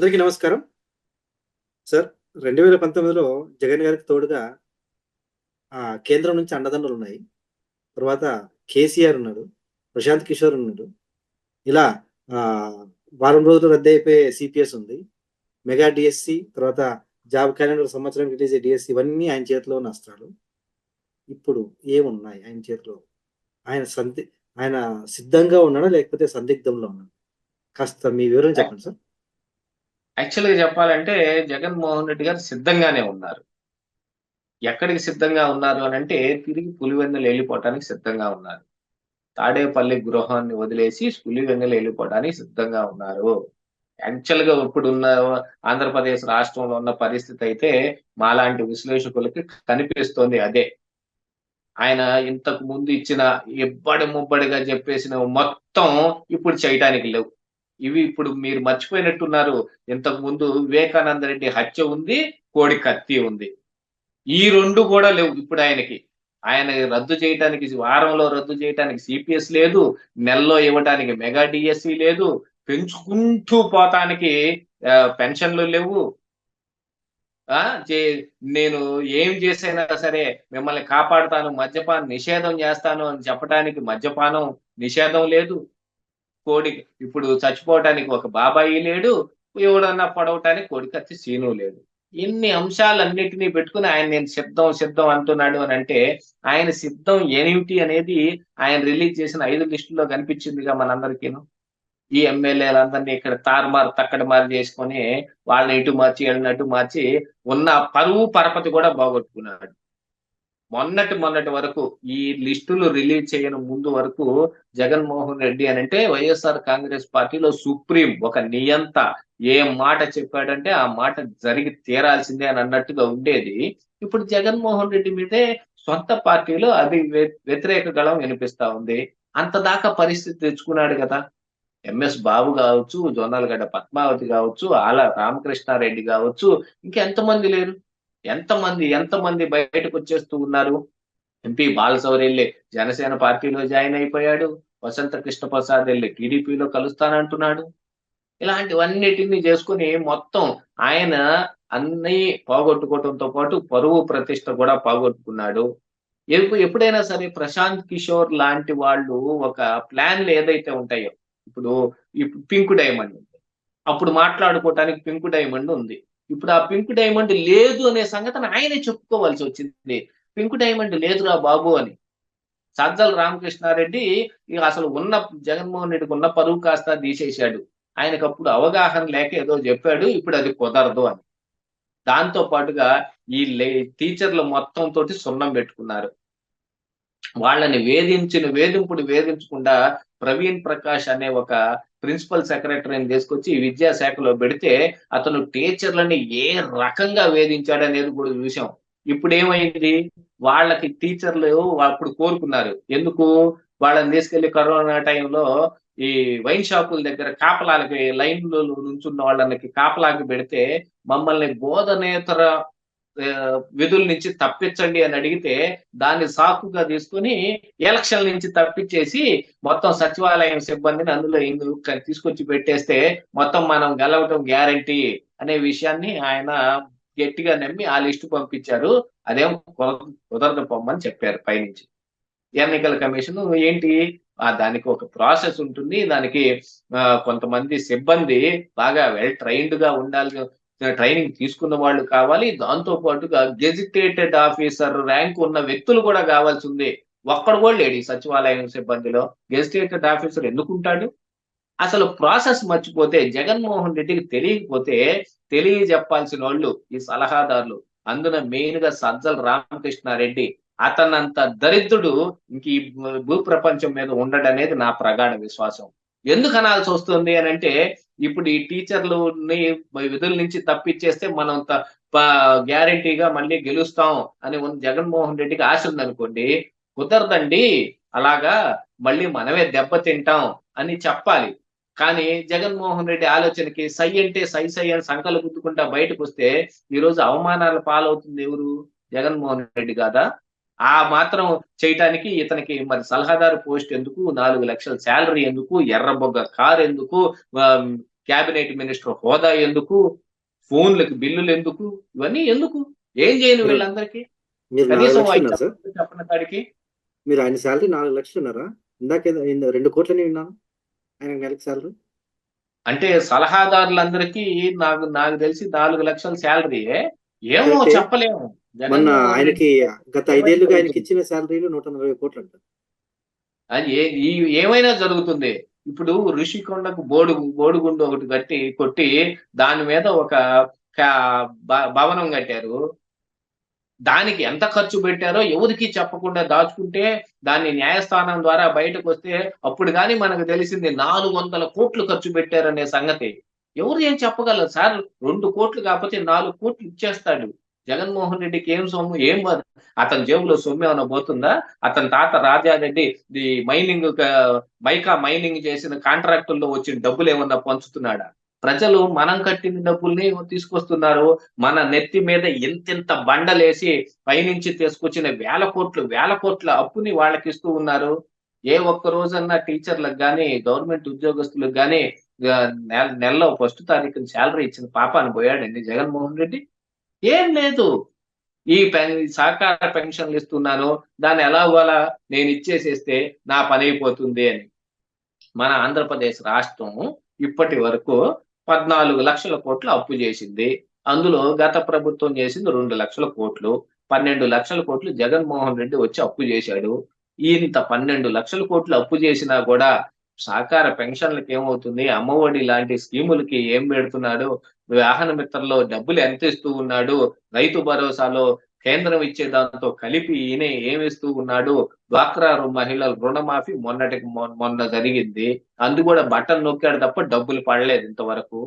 అందరికీ నమస్కారం. సార్ 2019లో జగన్ గారికి తోడుగా కేంద్రం నుంచి అండదండలున్నాయి. తర్వాత కేసీఆర్ ఉన్నాడు. ప్రశాంత్ కిషోర్ ఉన్నాడు. ఇలా ఆహ్, వారం రోజులు రద్దయిపోయే సీపీఎస్ ఉంది. మెగా డీఎస్సీ తర్వాత జాబ్ క్యాలెండర్ సంవత్సరానికి రిలీజ్ అయ్యే డీఎస్సీ ఇవన్నీ ఆయన చేతిలో ఉన్న అస్త్రాలు. ఇప్పుడు ఏమున్నాయి ఆయన చేతిలో? ఆయన సంది ఆయన సిద్ధంగా ఉన్నాడా? లేకపోతే సందిగ్ధంలో ఉన్నాడా? కాస్త మీ వివరణ చెప్పండి సార్. యాక్చువల్‌గా చెప్పాలంటే జగన్మోహన్ రెడ్డి గారు సిద్ధంగానే ఉన్నారు. ఎక్కడికి సిద్ధంగా ఉన్నారు అనంటే తిరిగి పులివెందులు ఎళ్ళిపోవటానికి సిద్ధంగా ఉన్నారు. తాడేపల్లి గృహాన్ని వదిలేసి పులివెందులు ఎళ్ళిపోవడానికి సిద్ధంగా ఉన్నారు. యాక్చువల్‌గా ఇప్పుడున్న ఆంధ్రప్రదేశ్ రాష్ట్రంలో ఉన్న పరిస్థితి అయితే మాలాంటి విశ్లేషకులకి కనిపిస్తోంది అదే. ఆయన ఇంతకు ముందు ఇచ్చిన ఇబ్బడి ముబ్బడిగా చెప్పేసినవి మొత్తం ఇప్పుడు చేయటానికి లేవు. ఇవి ఇప్పుడు మీరు మర్చిపోయినట్టున్నారు. ఇంతకు ముందు వివేకానంద రెడ్డి హత్య ఉంది, కోడి కత్తి ఉంది. ఈ 2 గూడా లేవు ఇప్పుడాయనకి. ఆయన రద్దు చేయటానికి వారంలో రద్దు చేయటానికి సీపీఎస్ లేదు. నెలలో ఇవ్వటానికి మెగా డీఎస్సీ లేదు. పెంచుకుంటూ పోతానికి పెన్షన్‌లు లేవు. ఆ! చే నేను ఏం చేసైనా సరే మిమ్మల్ని కాపాడుతాను, మద్యపాన నిషేధం చేస్తాను అని చెప్పటానికి మద్యపానం నిషేధం లేదు. కోడికి ఇప్పుడు చచ్చిపోవటానికి ఒక బాబాయి లేడు. ఎవడన్నా పొడవటానికి కోడికత్తి సీను లేదు. ఇన్ని అంశాలన్నిటిని పెట్టుకొని ఆయన నేను సిద్ధం, సిద్ధం అంటున్నాడు అనంటే, ఆయన సిద్ధం ఏమిటి అనేది ఆయన రిలీజ్ చేసిన 5 లిస్టుల్లో కనిపించిందిగా మనందరికీను. ఈ ఎమ్మెల్యేలందరిని ఇక్కడ తారుమారు, తక్కడమారు చేసుకొని వాళ్ళని ఇటు మార్చి, ఈళ్ళని అటు మార్చి ఉన్న పరువు, పరపతి కూడా పోగొట్టుకున్నాడు. మొన్నటి వరకు ఈ లిస్టులు రిలీజ్ చేయని ముందు వరకు జగన్మోహన్ రెడ్డి అనంటే వైఎస్ఆర్ కాంగ్రెస్ పార్టీలో సుప్రీం ఒక నియంత. ఏ మాట చెప్పాడంటే ఆ మాట జరిగి తీరాల్సిందే అని అన్నట్టుగా ఉండేది. ఇప్పుడు జగన్మోహన్ రెడ్డి మీదే సొంత పార్టీలో అది వ్యతిరేక గళం వినిపిస్తా ఉంది. అంత దాకా పరిస్థితి తెచ్చుకున్నాడు గదా! ఎంఎస్ బాబు గావచ్చు, జొన్నలగడ్డ పద్మావతి గావచ్చు, ఆళ్ళ రామకృష్ణారెడ్డి గావచ్చు, ఇంకెంతమంది లేరు? ఎంతమంది బయటకొచ్చేస్తూ ఉన్నారు. ఎంపీ బాలశౌరి ఎళ్లి జనసేన పార్టీలో జాయిన్ అయిపోయాడు. వసంత కృష్ణ ప్రసాద్ ఎళ్లి టీడీపీలో కలుస్తానంటున్నాడు. ఇలాంటివన్నిటిని చేసుకొని మొత్తం ఆయన అన్నీ పోగొట్టుకోవటంతో పాటు పరువు, ప్రతిష్ట కూడా పోగొట్టుకున్నాడు. ఎప్పుడైనా సరే ప్రశాంత్ కిషోర్ లాంటి వాళ్ళు ఒక ప్లాన్‌లు ఏదైతే ఉంటాయో, ఇప్పుడు పింక్ డైమండ్ ఉంది. అప్పుడు మాట్లాడుకోవటానికి పింక్ డైమండ్ ఉంది. ఇప్పుడు ఆ పింక్ డైమండ్ లేదు అనే సంగతిని ఆయనే చెప్పుకోవాల్సొచ్చింది. పింక్ డైమండ్ లేదురా బాబు అని. సజ్జల రామకృష్ణారెడ్డి ఇగ అసలు ఉన్న జగన్మోహన్ రెడ్డికి ఉన్న పరువు కాస్త తీసేశాడు. ఆయనకప్పుడు అవగాహన లేక ఏదో జెప్పాడు. ఇప్పుడది కుదరదు అని. దాంతో పాటుగా ఈ టీచర్లు మొత్తం తోటి సున్నం బెట్టుకున్నారు. వాళ్ళని వేధింపుడు వేధించకుండా ప్రవీణ్ ప్రకాష్ అనే ఒక ప్రిన్సిపల్ సెక్రటరీని తీసుకొచ్చి విద్యాశాఖలో పెడితే అతను టీచర్లని ఏ రకంగా వేధించాడనేది కూడా చూసాం. ఇప్పుడేమైంది? వాళ్ళకి టీచర్లు అప్పుడు కోరుకున్నారు. ఎందుకు? వాళ్ళని తీసుకెళ్ళి కరోనా టైంలో ఈ వైన్ షాపుల దగ్గర కాపలాలకి లైన్‌లో నుంచున్న వాళ్ళకి కాపలాకి పెడితే మమ్మల్ని బోధనేతర విధుల నుంచి తప్పించండి అని అడిగితే దాన్ని సాకుగా తీసుకొని ఎలక్షన్‌ల నుంచి తప్పించేసి మొత్తం సచివాలయం సిబ్బందిని అందులో తీసుకొచ్చి పెట్టేస్తే మొత్తం మనం గెలవటం గ్యారంటీ అనే విషయాన్ని ఆయన గట్టిగా నమ్మి ఆ లిస్ట్ పంపించారు. అదేం కుదరదు పొమ్మని చెప్పారు పైనుంచి. ఎన్నికల కమిషన్ ఏంటి? దానికి ఒక ప్రాసెస్ ఉంటుంది. దానికి కొంతమంది సిబ్బంది బాగా వెల్ ట్రైన్డ్‌గా ఉండాలి. ట్రైనింగ్ తీసుకున్న వాళ్ళు కావాలి. దాంతో పాటుగా గెజిటేటెడ్ ఆఫీసర్ ర్యాంక్ ఉన్న వ్యక్తులు కూడా కావాల్సుంది. ఒక్కడు కూడా లేడు ఈ సచివాలయం సిబ్బందిలో. Gazetted officer ఎందుకుంటాడు? అసలు ప్రాసెస్ మర్చిపోతే జగన్మోహన్ రెడ్డికి తెలియకపోతే తెలియజెప్పాల్సినోళ్ళు ఈ సలహాదారులు. అందులో మెయిన్‌గా సజ్జల రామకృష్ణారెడ్డి. అతనంత దరిద్రుడు ఇంక ఈ భూప్రపంచం మీద ఉండడనేది నా ప్రగాఢ విశ్వాసం. ఎందుకు అనాల్సొస్తుంది అనంటే, ఇప్పుడు ఈ టీచర్లుని విధుల నుంచి తప్పిచ్చేస్తే మనం త ప గ్యారంటీగా మళ్ళీ గెలుస్తాం అని జగన్మోహన్ రెడ్డికి ఆశ ఉందనుకోండి. కుదరదండి. అలాగా మళ్ళీ మనమే దెబ్బతింటాం అని చెప్పాలి. కానీ జగన్మోహన్ రెడ్డి ఆలోచనకి సై అంటే సై సై అని సంకలు గుద్దుకుంటా బయటకొస్తే ఈరోజు అవమానాల పాలవుతుంది ఎవరు? జగన్మోహన్ రెడ్డి కాదా? ఆ మాత్రం చేయటానికి ఇతనికి మరి సలహాదారు పోస్ట్ ఎందుకు? 4,00,000 సాలరీ ఎందుకు? ఎర్రబొగ్గ కారెందుకు? ఆహ్, క్యాబినెట్ మినిస్టర్ హోదా ఎందుకు, ఫోన్లకు బిల్లులు ఎందుకు, ఇవన్నీ ఎందుకు? ఏం చేయను మీరు వీళ్ళందరికీ? మీరు 4 కనీసం లక్షలు అవి ఉన్నారు సార్. చెప్పని కాడికి. మీరు ఆయన శాలరీ 4 లక్షలు ఉన్నారా? ఇందాక 2 కోట్లని విన్నాను ఆయన నెలకి శాలరీ. అంటే సలహాదారులందరికీ నాకు నాకు తెలిసి 4 లక్షల శాలరీయే. ఏమో కరెక్టే. చెప్పలేము. మొన్న జగన్మోహన్ రెడ్డి ఆయనకి గత 5 ఏళ్లుగా ఆయనకి ఏమైనా ఇచ్చిన శాలరీలు 140 కోట్లంట. అది ఏమైనా జరుగుతుంది. ఇప్పుడు ఋషికొండకు బోడిగుండు ఒకటి కొట్టి దాని మీద ఒక భవనం కట్టారు. దానికి ఎంత ఖర్చు పెట్టారో ఎవరికీ చెప్పకుండా దాచుకుంటే దాన్ని న్యాయస్థానం ద్వారా బయటకొస్తే అప్పుడు గాని మనకు తెలిసింది 400 కోట్లు ఖర్చు పెట్టారనే సంగతి. ఎవరు ఏం చెప్పగలరు సార్? 2 కోట్లు కాకపోతే 4 కోట్లు ఇచ్చేస్తాడు. జగన్మోహన్ రెడ్డికి ఏం సొమ్ము ఏం అతని జేబులో సొమ్ము ఏమైనా పోతుందా? అతని తాత Rajareddy the mining mica mining చేసిన కాంట్రాక్టుల్లో వచ్చిన డబ్బులేమన్నా పంచుతున్నాడా? ప్రజలు మనం కట్టిన డబ్బుల్ని తీసుకొస్తున్నారు. మన నెత్తి మీద ఇంతింత బండలేసి పైనుంచి తీసుకొచ్చిన వేల కోట్ల అప్పుని వాళ్ళకిస్తూ ఉన్నారు. ఏ ఒక్క రోజన్నా టీచర్‌లకు గాని, గవర్నమెంట్ ఉద్యోగస్తులకు గాని నెలలో ఫస్ట్ తారీఖున సాలరీ ఇచ్చిన పాపాన పోయాడండి జగన్మోహన్ రెడ్డి? ఏం లేదు. ఈ సహకార పెన్షన్‌లు ఇస్తున్నాను. దాన్ని ఎలాగోలా నేను ఇచ్చేసేస్తే నా పనైపోతుంది అని. మన ఆంధ్రప్రదేశ్ రాష్ట్రం ఇప్పటి వరకు 14,00,000 కోట్లు అప్పు చేసింది. అందులో గత ప్రభుత్వం చేసింది 2,00,000 కోట్లు. 12,00,000 కోట్లు జగన్మోహన్ రెడ్డి వచ్చి అప్పు చేశాడు. ఇంత 12,00,000 కోట్లు అప్పు చేసినా కూడా సహకార పెన్షన్‌లకి ఏమవుతుంది? అమ్మఒడి లాంటి స్కీములకి ఏం పెడుతున్నాడు? వాహన మిత్రలో డబ్బులు ఎంత ఇస్తూ ఉన్నాడు? రైతు భరోసాలో కేంద్రం ఇచ్చే దాంతో కలిపి ఈయన ఏమిస్తూ ఉన్నాడు? డ్వాక్రా మహిళల రుణమాఫీ మొన్న జరిగింది. అందు కూడా బటన్ నొక్కాడు తప్ప డబ్బులు పడలేదు ఇంతవరకు.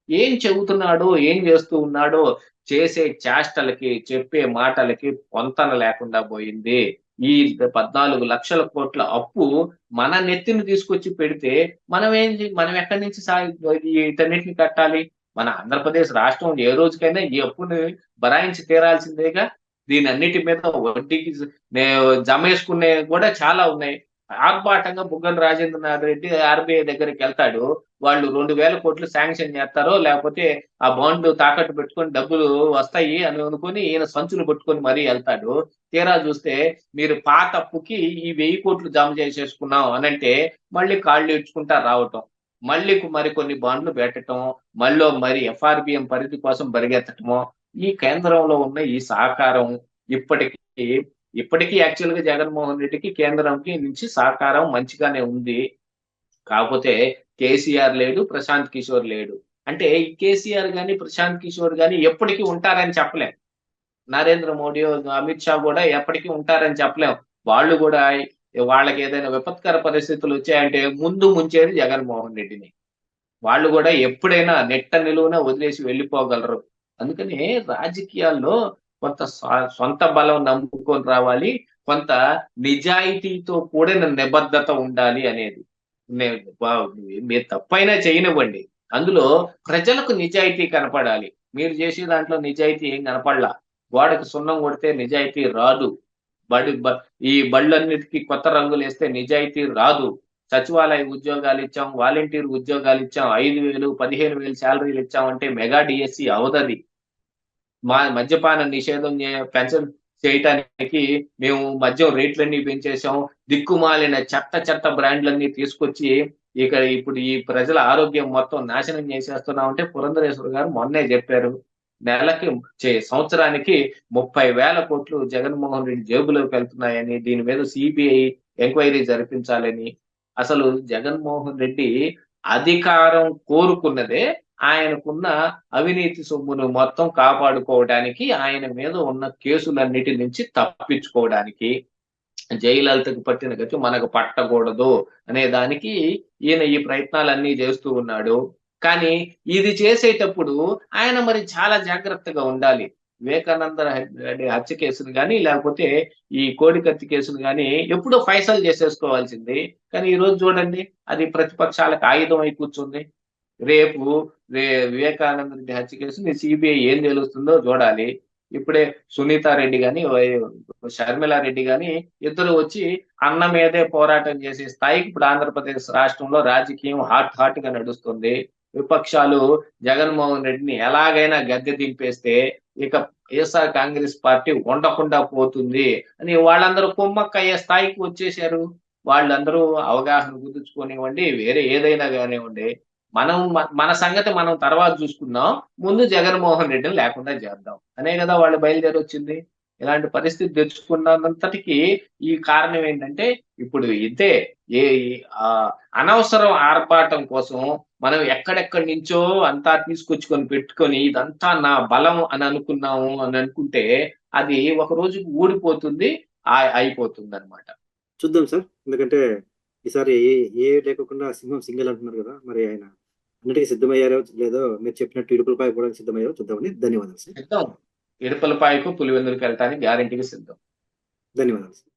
ఏం చెబుతున్నాడో, ఏం చేస్తూ ఉన్నాడో, చేసే చేష్టలకి, చెప్పే మాటలకి పొంతన లేకుండా పోయింది. ఈ 14,00,000 కోట్ల అప్పు మన నెత్తిన తీసుకొచ్చి పెడితే మనం ఎక్కడి నుంచి వీటన్నిటిని కట్టాలి? మన ఆంధ్రప్రదేశ్ రాష్ట్రం ఏ రోజుకైనా ఈ అప్పుని బరాయించి తీరాల్సిందేగా. దీనన్నిటి మీద వడ్డీకి జమేసుకునేవి కూడా చాలా ఉన్నాయి. ఆర్భాటంగా బుగ్గన రాజేంద్రనాథ్ రెడ్డి ఆర్‌బీఐ దగ్గరికెళ్తాడు. వాళ్ళు 2,000 కోట్లు శాంక్షన్ చేస్తారో, లేకపోతే ఆ బాండ్ తాకట్టు పెట్టుకొని డబ్బులు వస్తాయి అని అనుకోని ఈయన సంచులు పట్టుకొని మరీ ఎళ్తాడు. తీరా చూస్తే మీరు పాత అప్పుకి ఈ 1000 కోట్లు జమ చేసేసుకున్నాం అనంటే మళ్ళీ కాళ్ళు ఈడ్చుకుంటా రావటం. మళ్ళీ మరికొన్ని బాండ్లు పెట్టటం. మరి ఎఫ్ఆర్‌బీఎం పరిధి కోసం పరిగెత్తటము. ఈ కేంద్రంలో ఉన్న ఈ సహకారం ఇప్పటికి ఇప్పటికీ యాక్చువల్‌గా జగన్మోహన్ రెడ్డికి కేంద్రంకి నుంచి సహకారం మంచిగానే ఉంది. కాకపోతే కేసీఆర్ లేడు, ప్రశాంత్ కిషోర్ లేడు. అంటే ఈ కేసీఆర్ గాని, ప్రశాంత్ కిషోర్ గాని ఎప్పటికి ఉంటారని చెప్పలేం. నరేంద్ర మోడీయో, అమిత్ షా గూడా ఎప్పటికి ఉంటారని చెప్పలేం. వాళ్ళు గూడా వాళ్ళకేదైనా విపత్కర పరిస్థితులొచ్చాయంటే ముందు ముంచేది జగన్మోహన్ రెడ్డిని. వాళ్ళు గూడా ఎప్పుడైనా నిట్ట నిలువున వదిలేసి వెళ్ళిపోగలరు. అందుకని రాజకీయాల్లో కొంత సొంత బలం నమ్ముకొని రావాలి. కొంత నిజాయితీతో కూడిన నిబద్ధత ఉండాలి అనేది. నే వా మీరు తప్పైనా చేయనివ్వండి. అందులో ప్రజలకు నిజాయితీ కనపడాలి. మీరు చేసే దాంట్లో నిజాయితీ ఏం కనపడలా. గోడకి సున్నం కొడితే నిజాయితీ రాదు. బడి బ ఈ బళ్ళన్నిటికి కొత్త రంగులేస్తే నిజాయితీ రాదు. సచివాలయ ఉద్యోగాలిచ్చాం, వాలంటీర్ ఉద్యోగాలిచ్చాం, 5,000, 15,000 సాలరీలిచ్చామంటే మెగా డీఎస్సీ అవ్వదది. మద్యపాన నిషేధం చేయటానికి మేము మద్యం రేట్లన్నీ పెంచేసాం. దిక్కుమాలిన చెత్త బ్రాండ్‌లన్నీ తీసుకొచ్చి ఇప్పుడు ఈ ప్రజల ఆరోగ్యం మొత్తం నాశనం చేసేస్తున్నామంటే పురంధరేశ్వరి గారు మొన్నే జెప్పారు. నెలకి సంవత్సరానికి 30,000 కోట్లు జగన్మోహన్ రెడ్డి జేబులోకి వెళ్తున్నాయని, దీని మీద సీబీఐ ఎంక్వైరీ జరిపించాలని. అసలు జగన్మోహన్ రెడ్డి అధికారం కోరుకున్నదే ఆయనకున్న అవినీతి సొమ్మును మొత్తం కాపాడుకోవడానికి, ఆయన మీద ఉన్న కేసులన్నిటి నుంచి తప్పించుకోవడానికి. జయలలితకు పట్టిన గతి మనకు పట్టకూడదు అనే దానికి ఈయన ఈ ప్రయత్నాలన్నీ చేస్తూ ఉన్నాడు. కానీ ఇది చేసేటప్పుడు ఆయన మరి చాలా జాగ్రత్తగా ఉండాలి. వివేకానంద రెడ్డి హత్య కేసును గాని, లేకపోతే ఈ కోడికత్తి కేసును గాని ఎప్పుడో ఫైసల్ చేసేసుకోవాల్సింది. కానీ ఈరోజు చూడండి అది ప్రతిపక్షాలకు ఆయుధం అయి కూర్చుంది. రేపు వివేకానంద రెడ్డి హత్య కేసుని సీబీఐ ఏం తేలుస్తుందో చూడాలి. ఇప్పుడే సునీతా రెడ్డి గాని, షర్మిలారెడ్డి గాని ఇద్దరు వచ్చి అన్న మీదే పోరాటం చేసే స్థాయికి ఇప్పుడు ఆంధ్రప్రదేశ్ రాష్ట్రంలో రాజకీయం హాట్‌గా నడుస్తుంది. విపక్షాలు జగన్మోహన్ రెడ్డిని ఎలాగైనా గద్దె దింపేస్తే ఇక వైఎస్ఆర్ కాంగ్రెస్ పార్టీ ఉండకుండా పోతుంది అని వాళ్ళందరూ కుమ్మక్కయ్యే స్థాయికి వచ్చేసారు. వాళ్ళందరూ అవగాహన కుదుర్చుకోనివ్వండి, వేరే ఏదైనా గానివ్వండి. మన సంగతి మనం తర్వాత చూసుకుందాం. ముందు జగన్మోహన్ రెడ్డిని లేకుండా చేద్దాం అనే కదా వాళ్ళు బయలుదేరొచ్చింది. ఇలాంటి పరిస్థితి తెచ్చుకున్నంతటికి ఈ కారణం ఏంటంటే ఇప్పుడు ఇదే ఏ అనవసరం ఆర్భాటం కోసం మనం ఎక్కడెక్కడి నుంచో అంతా తీసుకొచ్చుకొని పెట్టుకొని ఇదంతా నా బలం అని అనుకున్నాము అని అనుకుంటే అది ఒక రోజుకి ఊడిపోతుంది. అయిపోతుందన్నమాట. చూద్దాం సార్. ఎందుకంటే ఈసారి ఏ లేకోకుండా సింహం సింగిల్ అంటున్నారు కదా! మరి ఆయన అన్నిటికి సిద్ధమయ్యారో లేదో మీరు చెప్పినట్టు ఇడుపులపాయ పోవడానికి సిద్ధమయ్యారో చూద్దామని. ధన్యవాదాలు సార్. సిద్ధం. ఇడుపులపాయకు పులివెందులకు వెళ్ళటానికి గ్యారంటీగా సిద్ధం. ధన్యవాదాలు సార్.